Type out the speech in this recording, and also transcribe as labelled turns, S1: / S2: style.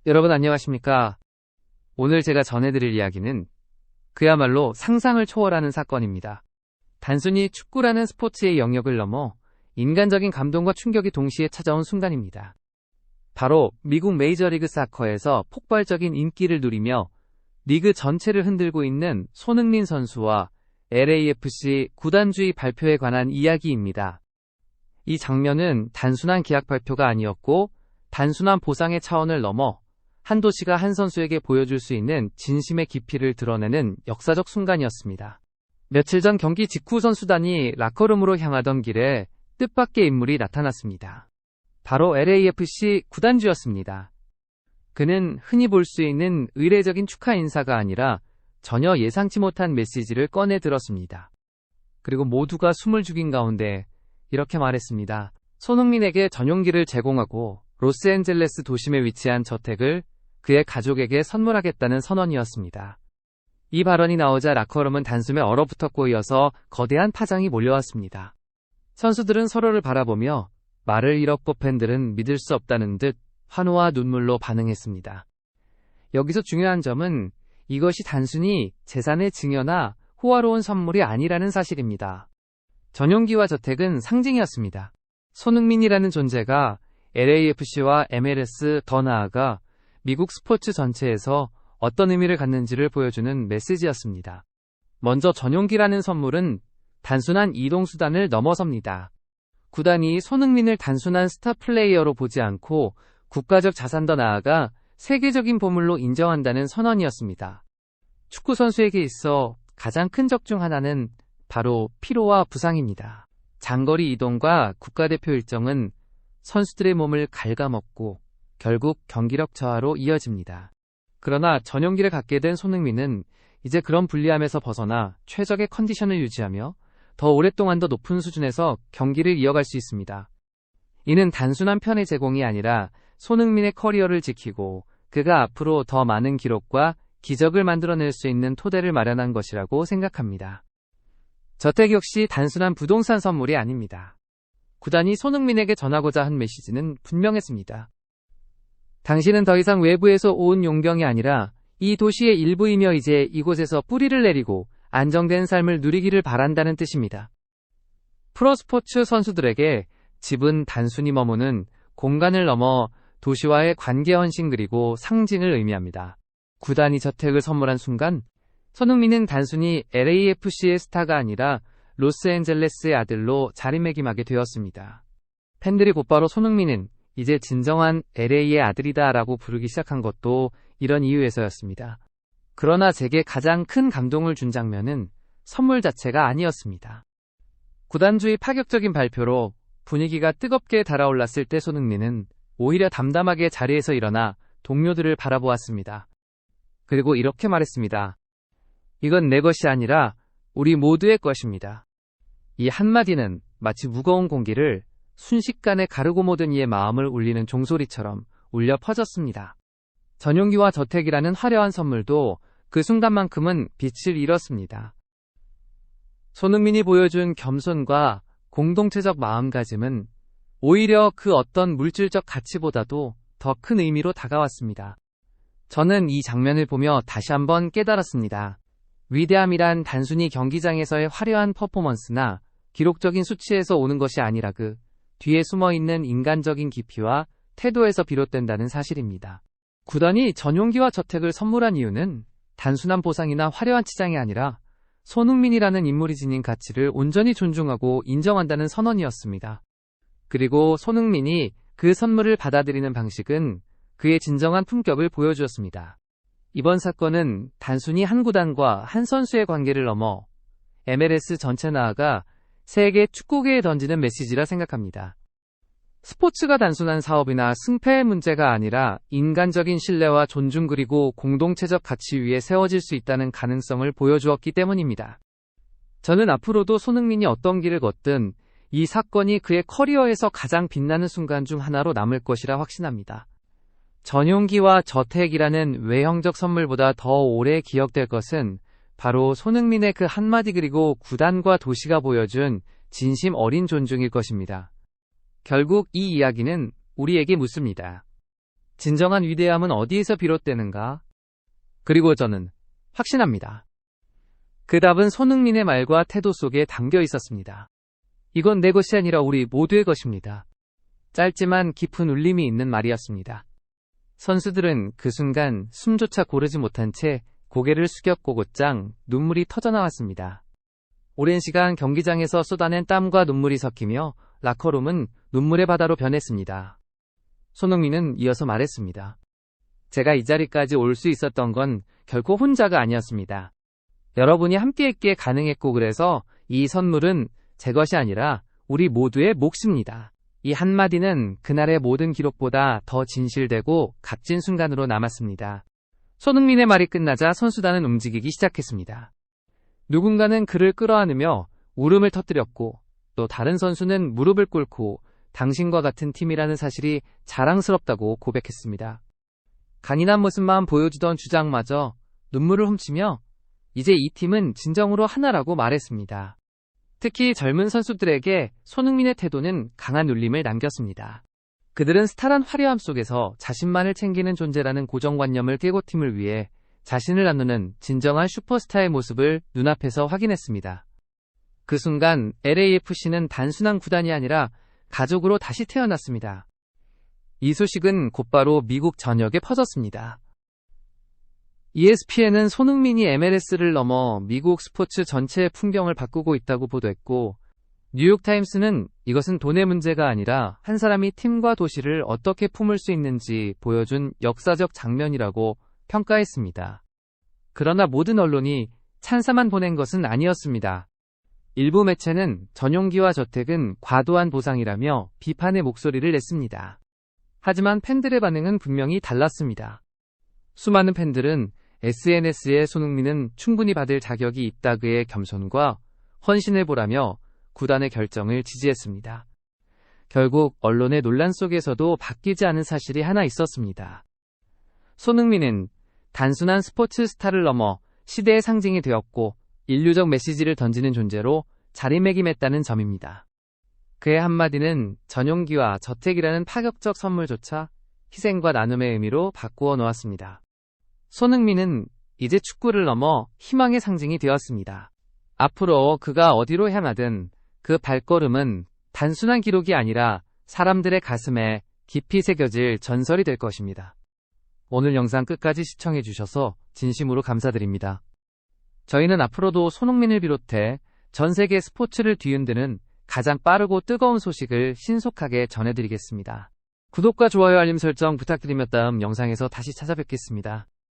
S1: 여러분 안녕하십니까? 오늘 제가 전해드릴 이야기는 그야말로 상상을 초월하는 사건입니다. 단순히 축구라는 스포츠의 영역을 넘어 인간적인 감동과 충격이 동시에 찾아온 순간입니다. 바로 미국 메이저리그 사커에서 폭발적인 인기를 누리며 리그 전체를 흔들고 있는 손흥민 선수와 LAFC 구단주의 발표에 관한 이야기입니다. 이 장면은 단순한 계약 발표가 아니었고 단순한 보상의 차원을 넘어 한 도시가 한 선수에게 보여줄 수 있는 진심의 깊이를 드러내는 역사적 순간이었습니다. 며칠 전 경기 직후 선수단이 라커룸으로 향하던 길에 뜻밖의 인물이 나타났습니다. 바로 LAFC 구단주였습니다. 그는 흔히 볼 수 있는 의례적인 축하 인사가 아니라 전혀 예상치 못한 메시지를 꺼내 들었습니다. 그리고 모두가 숨을 죽인 가운데 이렇게 말했습니다. 손흥민에게 전용기를 제공하고 로스앤젤레스 도심에 위치한 저택을 그의 가족에게 선물하겠다는 선언이었습니다. 이 발언이 나오자 라커룸은 단숨에 얼어붙었고 이어서 거대한 파장이 몰려왔습니다. 선수들은 서로를 바라보며 말을 잃었고 팬들은 믿을 수 없다는 듯 환호와 눈물로 반응했습니다. 여기서 중요한 점은 이것이 단순히 재산의 증여나 호화로운 선물이 아니라는 사실입니다. 전용기와 저택은 상징이었습니다. 손흥민이라는 존재가 LAFC와 MLS, 더 나아가 미국 스포츠 전체에서 어떤 의미를 갖는지를 보여주는 메시지였습니다. 먼저 전용기라는 선물은 단순한 이동수단을 넘어섭니다. 구단이 손흥민을 단순한 스타 플레이어로 보지 않고 국가적 자산 더 나아가 세계적인 보물로 인정한다는 선언이었습니다. 축구 선수에게 있어 가장 큰 적 중 하나는 바로 피로와 부상입니다. 장거리 이동과 국가대표 일정은 선수들의 몸을 갉아먹고 결국 경기력 저하로 이어집니다. 그러나 전용기를 갖게 된 손흥민은 이제 그런 불리함에서 벗어나 최적의 컨디션을 유지하며 더 오랫동안 더 높은 수준에서 경기를 이어갈 수 있습니다. 이는 단순한 편의 제공이 아니라 손흥민의 커리어를 지키고 그가 앞으로 더 많은 기록과 기적을 만들어낼 수 있는 토대를 마련한 것이라고 생각합니다. 저택 역시 단순한 부동산 선물이 아닙니다. 구단이 손흥민에게 전하고자 한 메시지는 분명했습니다. 당신은 더 이상 외부에서 온 용병이 아니라 이 도시의 일부이며 이제 이곳에서 뿌리를 내리고 안정된 삶을 누리기를 바란다는 뜻입니다. 프로스포츠 선수들에게 집은 단순히 머무는 공간을 넘어 도시와의 관계 헌신 그리고 상징을 의미합니다. 구단이 저택을 선물한 순간 손흥민은 단순히 LAFC의 스타가 아니라 로스앤젤레스의 아들로 자리매김하게 되었습니다. 팬들이 곧바로 손흥민은 이제 진정한 LA의 아들이다 라고 부르기 시작한 것도 이런 이유에서였습니다. 그러나 제게 가장 큰 감동을 준 장면은 선물 자체가 아니었습니다. 구단주의 파격적인 발표로 분위기가 뜨겁게 달아올랐을 때 손흥민은 오히려 담담하게 자리에서 일어나 동료들을 바라보았습니다. 그리고 이렇게 말했습니다. 이건 내 것이 아니라 우리 모두의 것입니다. 이 한마디는 마치 무거운 공기를 순식간에 가르고 모든 이의 마음을 울리는 종소리처럼 울려 퍼졌습니다. 전용기와 저택이라는 화려한 선물도 그 순간만큼은 빛을 잃었습니다. 손흥민이 보여준 겸손과 공동체적 마음가짐은 오히려 그 어떤 물질적 가치보다도 더 큰 의미로 다가왔습니다. 저는 이 장면을 보며 다시 한번 깨달았습니다. 위대함이란 단순히 경기장에서의 화려한 퍼포먼스나 기록적인 수치에서 오는 것이 아니라 그 뒤에 숨어있는 인간적인 깊이와 태도에서 비롯된다는 사실입니다. 구단이 전용기와 저택을 선물한 이유는 단순한 보상이나 화려한 치장이 아니라 손흥민이라는 인물이 지닌 가치를 온전히 존중하고 인정한다는 선언이었습니다. 그리고 손흥민이 그 선물을 받아들이는 방식은 그의 진정한 품격을 보여주었습니다. 이번 사건은 단순히 한 구단과 한 선수의 관계를 넘어 MLS 전체 나아가 세계 축구계에 던지는 메시지라 생각합니다. 스포츠가 단순한 사업이나 승패의 문제가 아니라 인간적인 신뢰와 존중 그리고 공동체적 가치 위에 세워질 수 있다는 가능성을 보여주었기 때문입니다. 저는 앞으로도 손흥민이 어떤 길을 걷든 이 사건이 그의 커리어에서 가장 빛나는 순간 중 하나로 남을 것이라 확신합니다. 전용기와 저택이라는 외형적 선물보다 더 오래 기억될 것은 바로 손흥민의 그 한마디 그리고 구단과 도시가 보여준 진심 어린 존중일 것입니다. 결국 이 이야기는 우리에게 묻습니다. 진정한 위대함은 어디에서 비롯되는가? 그리고 저는 확신합니다. 그 답은 손흥민의 말과 태도 속에 담겨 있었습니다. 이건 내 것이 아니라 우리 모두의 것입니다. 짧지만 깊은 울림이 있는 말이었습니다. 선수들은 그 순간 숨조차 고르지 못한 채 고개를 숙였고 곧장 눈물이 터져나왔습니다. 오랜 시간 경기장에서 쏟아낸 땀과 눈물이 섞이며 라커룸은 눈물의 바다로 변했습니다. 손흥민은 이어서 말했습니다. 제가 이 자리까지 올 수 있었던 건 결코 혼자가 아니었습니다. 여러분이 함께했기에 가능했고 그래서 이 선물은 제 것이 아니라 우리 모두의 몫입니다. 이 한마디는 그날의 모든 기록보다 더 진실되고 값진 순간으로 남았습니다. 손흥민의 말이 끝나자 선수단은 움직이기 시작했습니다. 누군가는 그를 끌어안으며 울음을 터뜨렸고 또 다른 선수는 무릎을 꿇고 당신과 같은 팀이라는 사실이 자랑스럽다고 고백했습니다. 간인한 모습만 보여주던 주장마저 눈물을 훔치며 이제 이 팀은 진정으로 하나라고 말했습니다. 특히 젊은 선수들에게 손흥민의 태도는 강한 울림을 남겼습니다. 그들은 스타란 화려함 속에서 자신만을 챙기는 존재라는 고정관념을 깨고 팀을 위해 자신을 나누는 진정한 슈퍼스타의 모습을 눈앞에서 확인했습니다. 그 순간 LAFC는 단순한 구단이 아니라 가족으로 다시 태어났습니다. 이 소식은 곧바로 미국 전역에 퍼졌습니다. ESPN은 손흥민이 MLS를 넘어 미국 스포츠 전체의 풍경을 바꾸고 있다고 보도했고, 뉴욕타임스는 이것은 돈의 문제가 아니라 한 사람이 팀과 도시를 어떻게 품을 수 있는지 보여준 역사적 장면이라고 평가했습니다. 그러나 모든 언론이 찬사만 보낸 것은 아니었습니다. 일부 매체는 전용기와 저택은 과도한 보상이라며 비판의 목소리를 냈습니다. 하지만 팬들의 반응은 분명히 달랐습니다. 수많은 팬들은 SNS에 손흥민은 충분히 받을 자격이 있다 그의 겸손과 헌신을 보라며 구단의 결정을 지지했습니다. 결국 언론의 논란 속에서도 바뀌지 않은 사실이 하나 있었습니다. 손흥민은 단순한 스포츠 스타를 넘어 시대의 상징이 되었고 인류적 메시지를 던지는 존재로 자리매김했다는 점입니다. 그의 한마디는 전용기와 저택이라는 파격적 선물조차 희생과 나눔의 의미로 바꾸어 놓았습니다. 손흥민은 이제 축구를 넘어 희망의 상징이 되었습니다. 앞으로 그가 어디로 향하든 그 발걸음은 단순한 기록이 아니라 사람들의 가슴에 깊이 새겨질 전설이 될 것입니다. 오늘 영상 끝까지 시청해주셔서 진심으로 감사드립니다. 저희는 앞으로도 손흥민을 비롯해 전 세계 스포츠를 뒤흔드는 가장 빠르고 뜨거운 소식을 신속하게 전해드리겠습니다. 구독과 좋아요 알림 설정 부탁드리며 다음 영상에서 다시 찾아뵙겠습니다.